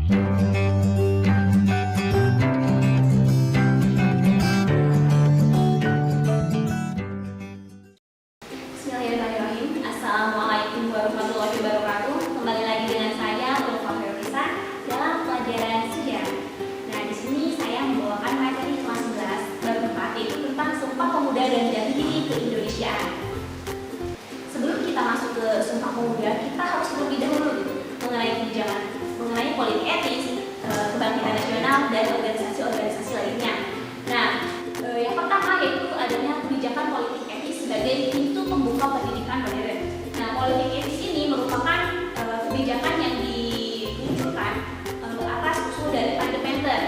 Bismillahirrahmanirrahim. Assalamualaikum warahmatullahi wabarakatuh. Kembali lagi dengan saya, Ulfa Febrisa, dalam pelajaran sejarah. Nah, di sini saya membawakan materi kelas 11 bab 4, yaitu tentang Sumpah Pemuda dan Jati Diri Keindonesiaan. Sebelum kita masuk ke Sumpah Pemuda, kita harus terlebih dahulu mengenai kebijakan, mengenai politik etis, kebangkitan nasional, dan organisasi-organisasi lainnya. Nah, yang pertama yaitu adanya kebijakan politik etis sebagai pintu pembuka pendidikan modern. Nah, politik etis ini merupakan kebijakan yang diluncurkan atas usul dari Independen.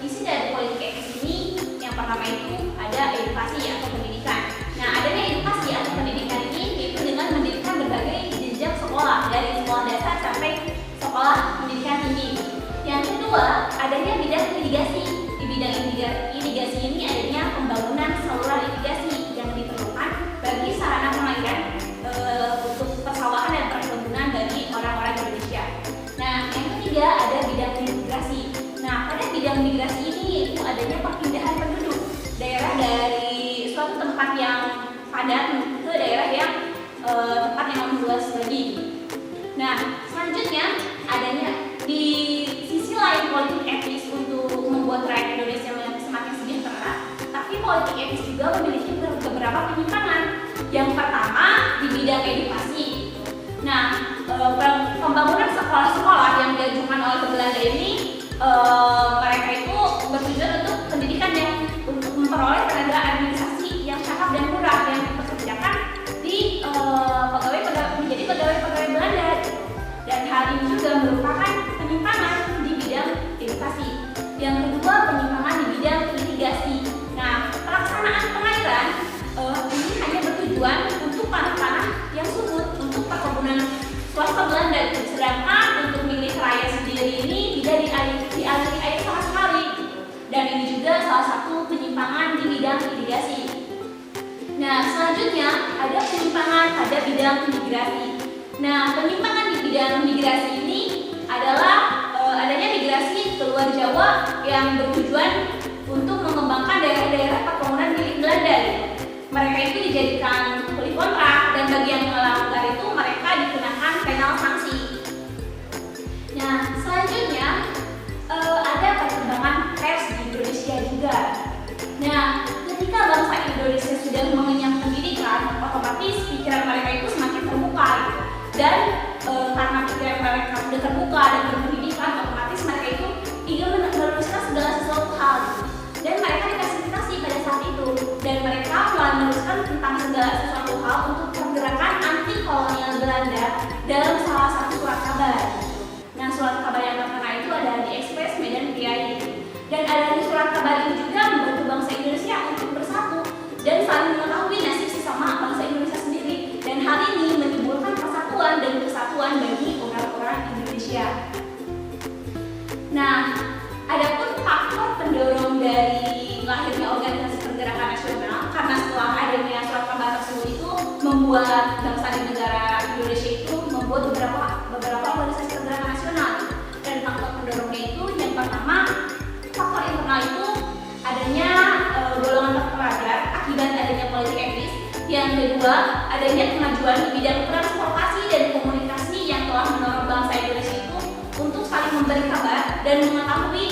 Isi dari politik etis ini yang pertama itu ada edukasi atau pendidikan. Nah, adanya edukasi atau pendidikan ini yaitu dengan mendirikan berbagai jenjang sekolah dari sekolah dasar sampai sekolah pendidikan tinggi. Yang kedua, adanya bidang irigasi. Di bidang irigasi ini adanya pembangunan saluran irigasi yang diperlukan bagi sarana pengairan untuk persawahan dan perkebunan bagi orang-orang Indonesia. Nah, yang ketiga ada bidang migrasi. Nah, pada bidang migrasi ini yaitu adanya perpindahan penduduk daerah dari suatu tempat yang padat ke daerah yang tempat yang lebih luas lagi. Nah, selanjutnya adanya di sisi lain politik etis untuk membuat rakyat Indonesia semakin sejahtera, tapi politik etis juga memiliki beberapa penyimpangan. Yang pertama di bidang edukasi. Nah, pembangunan sekolah-sekolah yang diajukan oleh Belanda ini mereka itu bertujuan untuk pendidikan yang untuk memperoleh tenaga administrasi yang cakap dan murah yang dipekerjakan di menjadi pegawai-pegawai Belanda. Dan hal ini juga merupakan penyimpangan di bidang edukasi. Yang kedua, penyimpangan di bidang irigasi. Nah, pelaksanaan pengairan ini hanya bertujuan untuk tanah-tanah yang subur untuk perkebunan swasta Belanda. Sedangkan untuk milik rakyat sendiri ini tidak dialiri air sama sekali. Dan ini juga salah satu penyimpangan di bidang irigasi. Nah, selanjutnya ada penyimpangan pada bidang migrasi. Nah, penyimpangan di bidang migrasi ini adalah adanya migrasi ke luar Jawa yang bertujuan untuk mengembangkan daerah-daerah perkebunan milik Belanda. Mereka itu dijadikan kulit kontrak dan bagi yang melanggar itu mereka dikenakan penal sanksi. Nah, selanjutnya ada perkembangan pers di Indonesia juga. Nah, ketika bangsa Indonesia sudah mengenyam pendidikan, otomatis pikiran mereka itu semakin terbuka. Dan karena pikiran mereka sudah terbuka dan berpendidikan, otomatis mereka itu ingin meneruskan segala sesuatu hal. Dan mereka difasilitasi pada saat itu. Dan mereka meneruskan tentang segala sesuatu hal untuk pergerakan anti kolonial Belanda dalam salah satu surat kabar. Nah, surat kabar yang terkenal itu ada di Express Medan Kiai. Dan adanya surat kabar ini juga membantu bangsa Indonesia untuk bersatu dan saling mengetahui nasib sesama bangsa Indonesia sendiri. Dan hal ini menimbulkan persatuan dan kesatuan bagi orang-orang Indonesia. Nah, adapun faktor pendorong dari lahirnya organisasi pergerakan nasional, karena setelah adanya surat kabar tersebut itu membuat bangsa dan negara Indonesia itu membuat beberapa organisasi pergerakan nasional. Dan faktor pendorongnya itu yang pertama, faktor internal itu adanya golongan terpelajar akibat adanya politik etis. Yang kedua, adanya kemajuan di bidang transportasi dan komunikasi yang telah mendorong bangsa Indonesia itu untuk saling memberi kabar dan mengetahui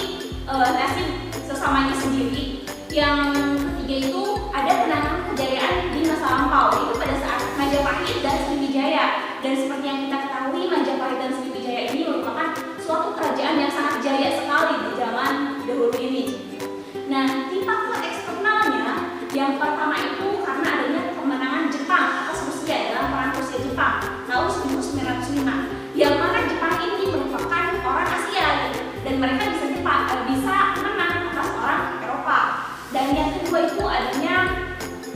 nasib sesamanya sendiri. Yang ketiga itu ada penanganan kejayaan di masa lampau, itu pada saat Majapahit dan Sriwijaya. Dan seperti yang kita ketahui, Majapahit dan Sriwijaya ini merupakan suatu kerajaan yang sangat jaya sekali di zaman dahulu ini. Nah, di faktor eksternalnya, yang pertama itu karena adanya kemenangan Jepang atas Rusia dalam perang Rusia-Jepang tahun 1905, yang mana Jepang ini merupakan orang Asia dan mereka bisa menang atas orang Eropa. Dan yang kedua itu adanya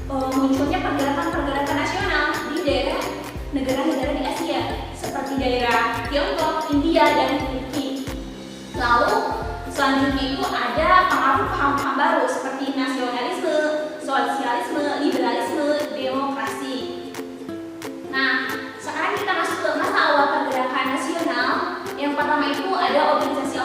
munculnya pergerakan-pergerakan nasional di daerah negara-negara di Asia seperti daerah Tiongkok, India, dan Turki. Lalu selanjutnya itu ada pengaruh paham-paham baru seperti nasionalisme, sosialisme, liberalisme, demokrasi. Nah, sekarang kita masuk ke masa awal pergerakan nasional. Yang pertama itu ada organisasi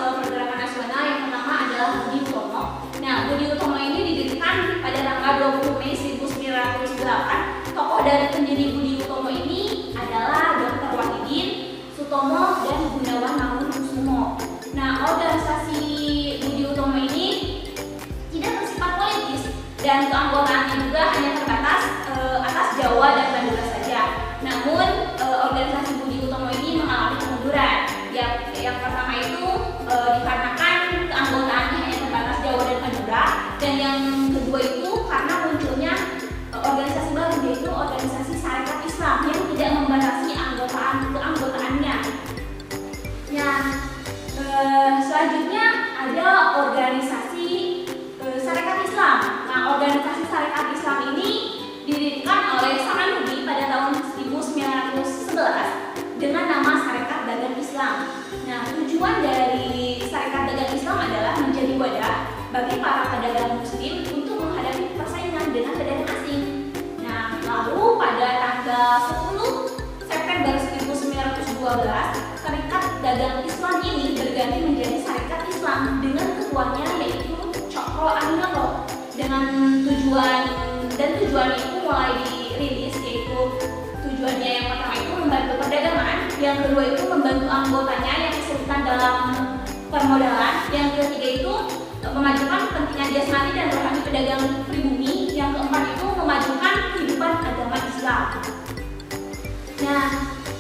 tujuan dari Syarikat Dagang Islam adalah menjadi wadah bagi para pedagang muslim untuk menghadapi persaingan dengan pedagang asing. Nah, lalu pada tanggal 10 September 1912, Syarikat Dagang Islam ini berganti menjadi Syarikat Islam dengan ketuanya yaitu Cokro Aminoto. Dengan tujuan itu mulai dirilis, yaitu tujuannya yang pertama itu membantu perdagangan, yang kedua itu membantu anggotanya yang kesulitan dalam permodalan, yang ketiga itu memajukan kepentingan jasmani dan rohani pedagang pribumi, yang keempat itu memajukan kehidupan agama Islam. Nah,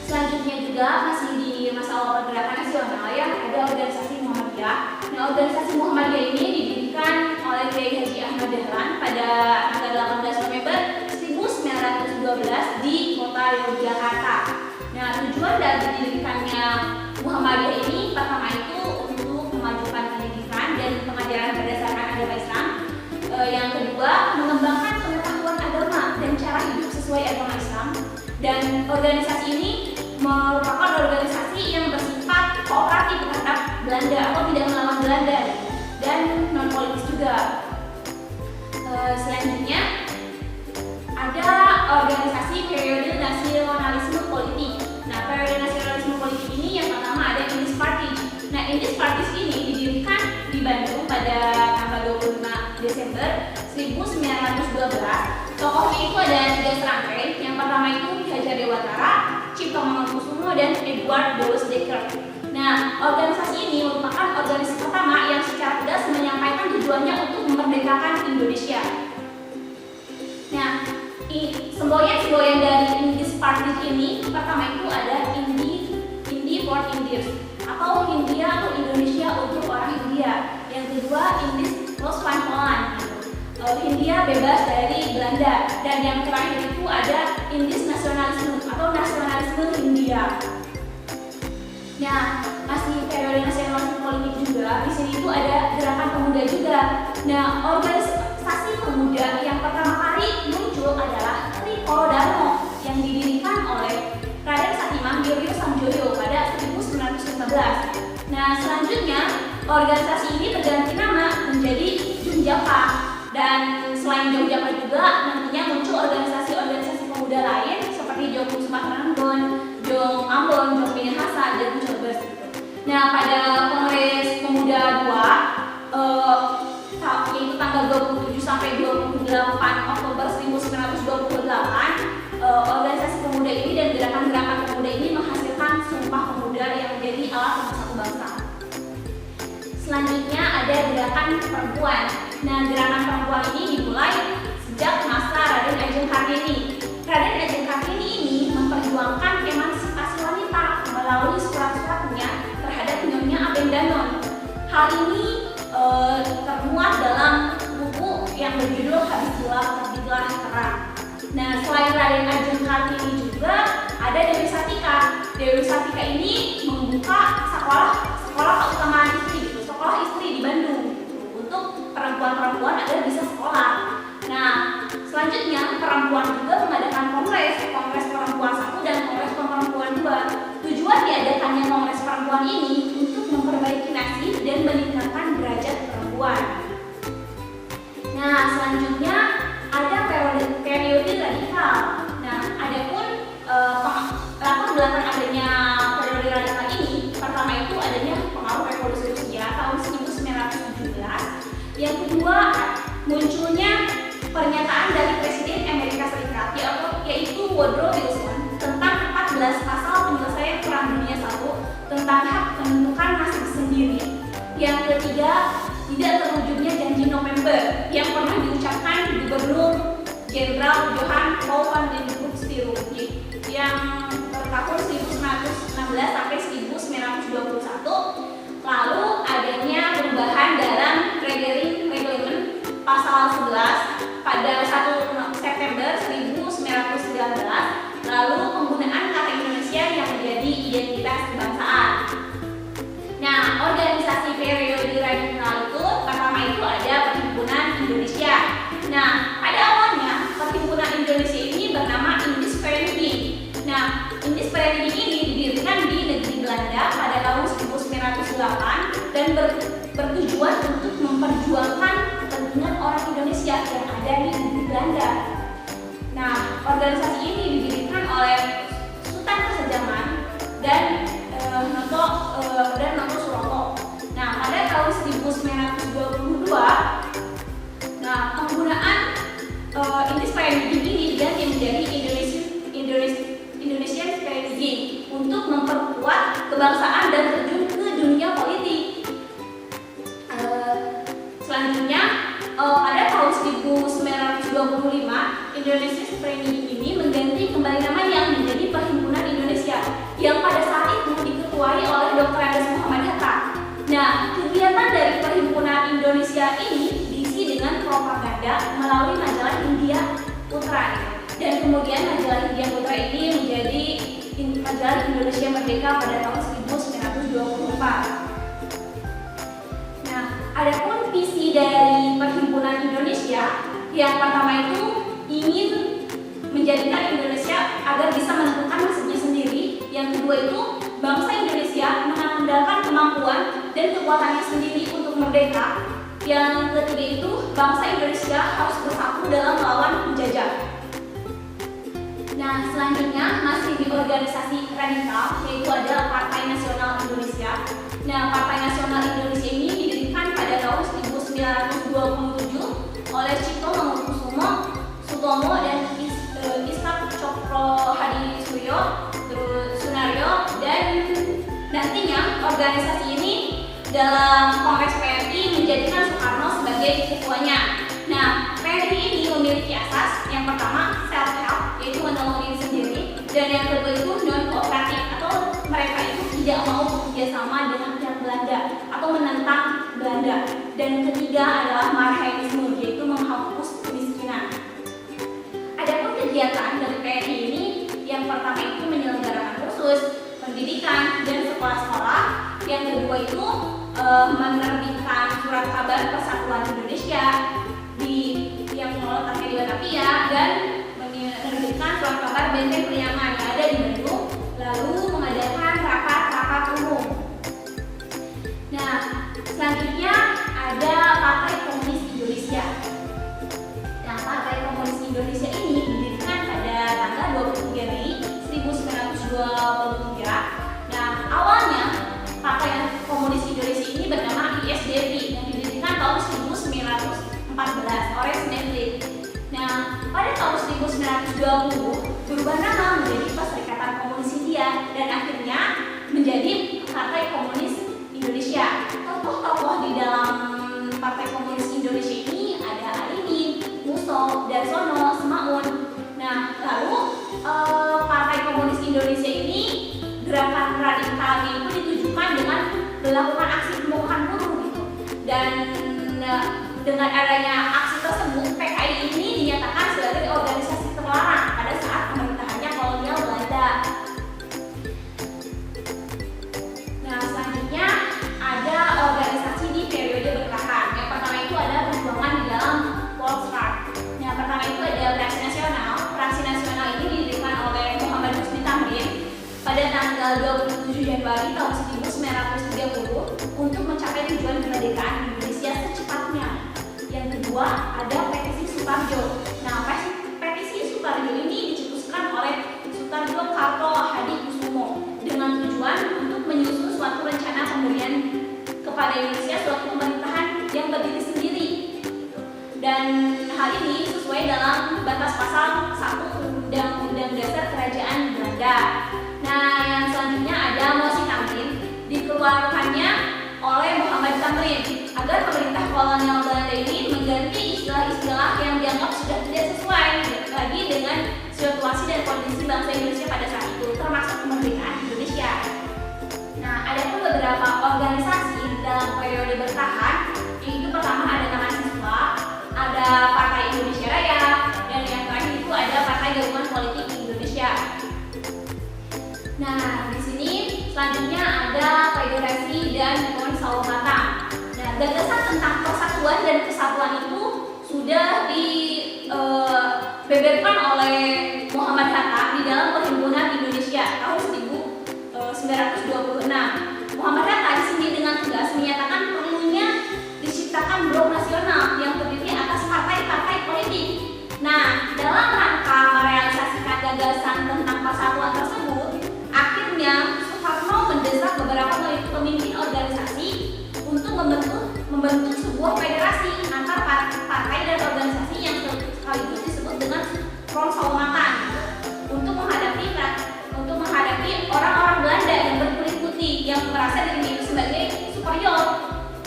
selanjutnya juga masih di masa awal pergerakan nasional ya, ada organisasi Muhammadiyah. Nah, organisasi Muhammadiyah ini didirikan oleh Kiai Haji Ahmad Dahlan pada tanggal 18 November 1912 di kota Yogyakarta. Nah, tujuan dari didirikannya Muhammadiyah ini pertama itu untuk memajukan pendidikan dan pengajaran berdasarkan agama Islam. Yang kedua, mengembangkan pengetahuan agama dan cara hidup sesuai agama Islam. Dan organisasi ini merupakan organisasi yang bersifat kooperatif terhadap Belanda atau tidak melawan Belanda dan non politis juga. Selanjutnya ada organisasi periode nasionalisme politik. Nah, periode nasionalisme politik ini yang pertama ada Indis Party. Nah, Indis Party ini didirikan di Bandung pada tanggal 25 Desember 1912. Tokohnya itu ada 3 serangkai. Yang pertama itu Ki Hajar Dewantara, Cipto Mangunkusumo, dan Edward Dawes Dekker. Nah, organisasi ini merupakan organisasi pertama yang secara tegas menyampaikan tujuannya untuk memerdekakan Indonesia. Nah, semboyan dari Indis Party ini pertama itu ada Indi for Indies atau India atau Indonesia untuk orang India. Yang kedua Indis plus van Holland, India bebas dari Belanda. Dan yang terakhir itu ada Indis nasionalisme atau nasionalisme India. Nah, masih periode nasionalisme politik juga. Di sini itu ada gerakan pemuda juga. Nah, organisasi pemuda yang pertama kali muncul adalah Trikolo Darmo yang didirikan oleh Raden Satimang Wiryo Samjoyo pada 1915. Nah, selanjutnya organisasi ini berganti nama menjadi Junjapa. Dan selain Junjapa juga nantinya muncul organisasi-organisasi pemuda lain seperti Jong Sumatranambon, Jong Ambon, Jong Minahasa, dan Jobers. Nah, pada Kongres Pemuda 2 yaitu tanggal 27 sampai 28 Oktober 1928, organisasi pemuda ini dan gerakan-gerakan pemuda ini menghasilkan Sumpah Pemuda yang menjadi alat pemersatu bangsa. Selanjutnya ada gerakan perempuan. Nah, gerakan perempuan ini dimulai sejak masa Raden Ajeng Kartini. Raden Ajeng Kartini ini memperjuangkan emansipasi wanita melalui surat-suratnya terhadap Nyonya Abendanon. Hal ini termuat dalam buku yang berjudul Habislah Terbitlah Terang. Nah, selain Raden Ajeng Kartini juga ada Dewi Sartika. Dewi Sartika ini membuka sekolah keutamaan istri, sekolah istri di Bandung untuk perempuan-perempuan agar bisa sekolah. Nah, selanjutnya perempuan juga mengadakan kongres perempuan 1 dan kongres perempuan 2. Tujuan diadakannya kongres perempuan ini untuk memperbaiki nasib dan meningkatkan derajat perempuan. Nah, selanjutnya ada periode radikal. Nah, adapun latar belakang adanya periode radikal ini, pertama itu adanya pengaruh revolusi Rusia tahun 1917. Yang kedua, munculnya pernyataan dari Presiden Amerika Serikat yaitu Woodrow Wilson tentang 14 pasal penyelesaian Perang Dunia I tentang hak menentukan nasib sendiri. Yang ketiga, tidak terwujudnya janji November yang pernah diucapkan Gubernur Jenderal Johann Paul van den Broek Stiru yang tahun 1916 sampai 1921. Lalu adanya perubahan dalam Reglement pasal 11 pada 1 September 1919. Lalu penggunaan kata Indonesia yang menjadi identitas kebangsaan. Nah, organisasi periode radikal itu pertama itu ada Perhimpunan Indonesia. Nah, pada awalnya Perhimpunan Indonesia ini bernama Indis Vereniging. Nah, Indis Vereniging ini didirikan di negeri Belanda pada tahun 1918 bertujuan untuk memperjuangkan kepentingan orang Indonesia yang ada di Belanda. Nah, organisasi ini didirikan oleh Sultan Kesajaman dan Noto Suroto. Nah, pada tahun 1922, penggunaan English Spelling ini diganti menjadi Indonesian Spelling untuk memperkuat kebangsaan dan terjun ke dunia politik. Selanjutnya, pada tahun 1925, Indonesian Spelling ini mengganti kembali namanya menjadi Perhimpunan Indonesia yang pada saat itu diketuai oleh Dr. Andes Muhammad Hatta. Nah, kegiatan dari Perhimpunan Indonesia ini diisi dengan propaganda melalui majalah Hindia Putra. Dan kemudian majalah Hindia Putra ini menjadi majalah Indonesia Merdeka pada tahun 1924. Nah, adapun visi dari Perhimpunan Indonesia yang pertama itu ingin menjadikan Indonesia agar bisa menentukan nasibnya sendiri. Yang kedua itu bangsa Indonesia mengandalkan kemampuan dan kekuatannya sendiri untuk merdeka. Yang ketiga itu bangsa Indonesia harus bersatu dalam melawan penjajah. Nah, selanjutnya masih di organisasi radikal, yaitu adalah Partai Nasional Indonesia. Nah, Partai Nasional Indonesia ini didirikan pada tahun 1927 oleh Cipto Mangunkusumo, Sutomo dan Ishak Cokro Hadi Sunario, dan nantinya organisasi ini dalam Kongres PRI menjadikan Soekarno sebagai ketuanya. Nah, PRI ini memiliki asas yang pertama self-help, yaitu menolong diri sendiri, dan yang kedua itu non-kooperatif, atau mereka itu tidak mau bekerja sama dengan pihak Belanda atau menentang Belanda. Dan ketiga adalah marxisme, yaitu menghapus kemiskinan. Adapun kegiatan dari PRI ini, yang pertama itu menyelenggarakan kursus, pendidikan, dan sekolah-sekolah. Yang kedua itu menerbitkan surat kabar Persatuan Indonesia yang letaknya di Batavia, dan menerbitkan surat kabar Benteng Priangan yang ada di Bandung, lalu mengadakan rapat-rapat umum. Nah, selanjutnya ada Partai Komunis Indonesia. Nah, Partai Komunis Indonesia ini didirikan pada tanggal 23 Mei 1923. Nah, awalnya Partai Komunis Indonesia ini bernama ISDI yang didirikan tahun 1914 oleh Smedley. Nah, pada tahun 1920 berubah nama menjadi Perserikatan Komunis India dan akhirnya menjadi Partai Komunis Indonesia. Tokoh-tokoh di dalam Partai Komunis Indonesia ini ada Alimin, Musso, Darsono, Semaun. Nah, lalu Partai Komunis Indonesia ini gerakan radikalnya itu ditujukan dengan melakukan aksi pemogonan buruh gitu. Dan dengan adanya aksi tersebut, PKI ini dinyatakan sebagai organisasi terlarang pada saat pemerintahannya kolonial Belanda. Nah, selanjutnya ada organisasi di periode bertahan. Yang pertama itu ada perjuangan di dalam Volksraad. Yang pertama itu ada Praksi Nasional. Praksi Nasional ini didirikan oleh Muhammad Husni Tamrin pada tanggal 27 Januari tahun 1930 untuk mencapai tujuan kemerdekaan Indonesia secepatnya. Yang kedua ada Petisi Suparjo. Nah, Petisi Suparjo ini dicetuskan oleh Sutarjo Karto Hadikusumo dengan tujuan untuk menyusun suatu rencana pemberian kepada Indonesia suatu pemerintahan yang berdiri sendiri. Dan hal ini sesuai dalam batas pasal 1 Undang-Undang Dasar Kerajaan Belanda. Nah, yang selanjutnya ada Mosi Tamrin, dikeluarkannya oleh Muhammad Tamrin agar pemerintah kolonial Belanda ini mengganti istilah-istilah yang dianggap sudah tidak sesuai lagi dengan situasi dan kondisi bangsa Indonesia pada saat itu, termasuk kemerdekaan Indonesia. Nah, ada pun beberapa organisasi dalam periode bertahan, yaitu pertama ada mahasiswa, ada Partai Indonesia Raya, dan yang terakhir itu ada Partai Gabungan Politik Indonesia. Nah,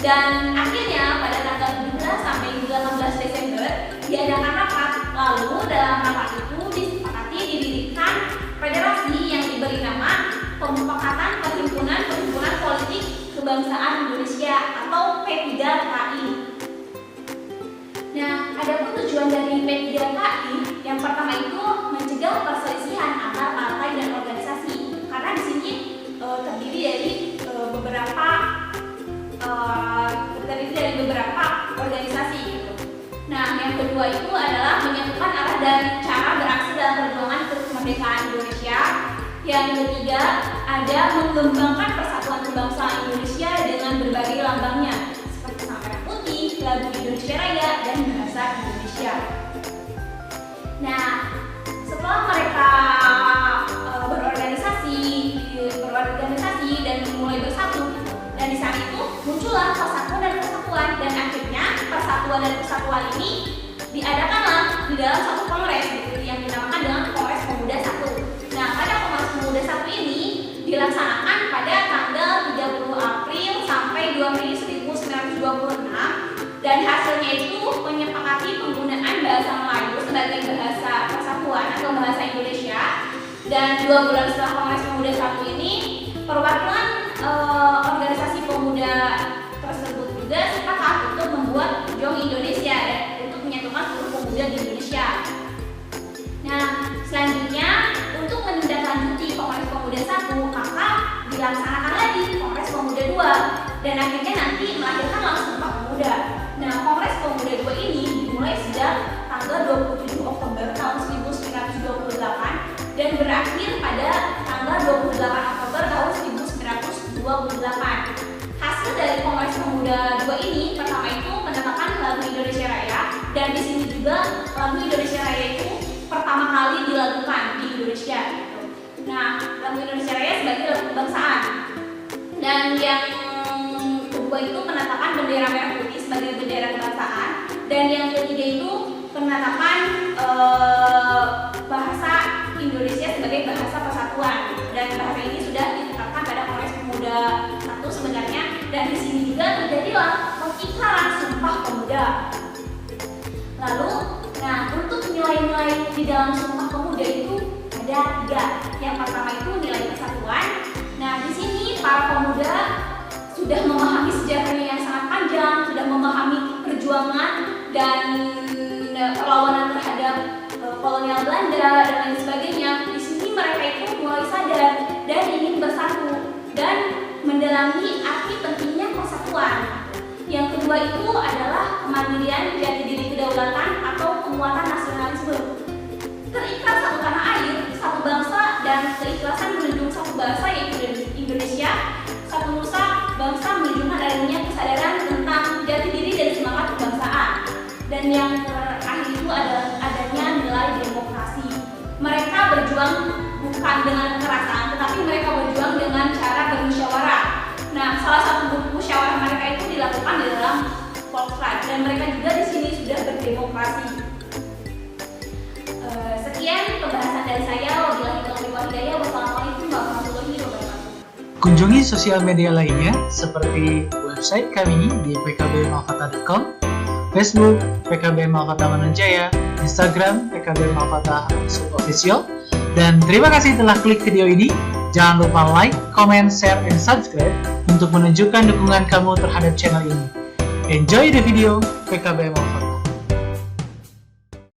Dan akhirnya pada tanggal 17 sampai 18 Desember diadakan rapat. Lalu dalam rapat itu disepakati didirikan federasi yang diberi nama Pemufakatan Perhimpunan Politik Kebangsaan Indonesia atau P3KI. Nah, adapun tujuan dari P3KI yang pertama itu mencegah perselisihan antar partai dan organisasi, karena di sini terdiri dari beberapa organisasi gitu. Nah, yang kedua itu adalah menyatukan arah dan cara beraksi dalam perjuangan kemerdekaan Indonesia. Yang ketiga ada mengembangkan persatuan kebangsaan Indonesia dengan berbagai lambangnya seperti sang merah putih, lagu Indonesia Raya, dan bahasa Indonesia. Nah, setelah mereka berorganisasi dan mulai bersatu, dan di saat itu muncullah persatuan dan akhirnya persatuan ini diadakanlah di dalam satu kongres yang dinamakan dengan Kongres Pemuda 1. Nah, pada Kongres Pemuda 1 ini dilaksanakan pada tanggal 30 April sampai 2 Mei 1926, dan hasilnya itu menyepakati penggunaan bahasa Melayu sebagai bahasa persatuan atau bahasa Indonesia. Dan 2 bulan setelah Kongres Pemuda 1 ini, perwakilan organisasi pemuda tersebut juga sepakat untuk membuat Jong Indonesia dan untuk menyatukan seluruh pemuda di Indonesia. Nah, selanjutnya untuk menindaklanjuti Kongres Pemuda 1, maka dilaksanakan lagi Kongres Pemuda 2 dan akhirnya nanti melahirkan Sumpah Pemuda. Nah, Kongres Pemuda 2 ini dimulai sejak tanggal 27 Oktober tahun 1928 dan berakhir pada tanggal 28 Oktober tahun 1928. Hasil dari Kongres Pemuda 2 ini pertama itu menetapkan lagu Indonesia Raya, dan di sini juga lagu Indonesia Raya itu pertama kali dilakukan di Indonesia gitu. Nah, lagu Indonesia Raya sebagai lagu kebangsaan. Dan yang kedua itu penetapan bendera merah putih sebagai bendera kebangsaan, dan yang ketiga itu penetapan bahasa Indonesia sebagai bahasa persatuan, dan bahasa ini sudah ditetapkan pada Kongres Pemuda 1 sebenarnya, dan di sini juga terjadilah pengikraran Sumpah Pemuda. Lalu, nah untuk nilai-nilai di dalam Sumpah Pemuda itu ada 3. Yang pertama itu nilai persatuan. Nah, di sini para pemuda sudah memahami sejarahnya yang sangat panjang, sudah memahami perjuangan dan perlawanan terhadap kolonial Belanda dan lain sebagainya. Di sini mereka itu mulai sadar dan ingin bersatu dan mendalami arti pentingnya persatuan. Yang kedua itu adalah kemandirian, jati diri kedaulatan atau penguatan nasionalisme. Terikat satu tanah air, satu bangsa, dan keikhlasan menjunjung satu bahasa yaitu Indonesia, satu nusa bangsa menunjukkan adanya kesadaran tentang jati diri dan semangat kebangsaan. Dan yang terakhir itu adalah adanya nilai demokrasi. Mereka berjuang bukan dengan kekerasan, tetapi mereka berjuang dengan cara bermusyawarah. Nah, salah satu musyawarah mereka itu dilakukan di dalam Volksraad, dan mereka juga di sini sudah berdemokrasi. Sekian pembahasan dari saya. Wabillahi taufiq wal hidayah. Wassalamualaikum warahmatullahi wabarakatuh. Kunjungi sosial media lainnya seperti website kami di pkbmalfata.com, Facebook PKB Malfata Manunjaya, Instagram PKB Malfata _official. Dan terima kasih telah klik video ini. Jangan lupa like, comment, share, and subscribe untuk menunjukkan dukungan kamu terhadap channel ini. Enjoy the video PKB Malfata.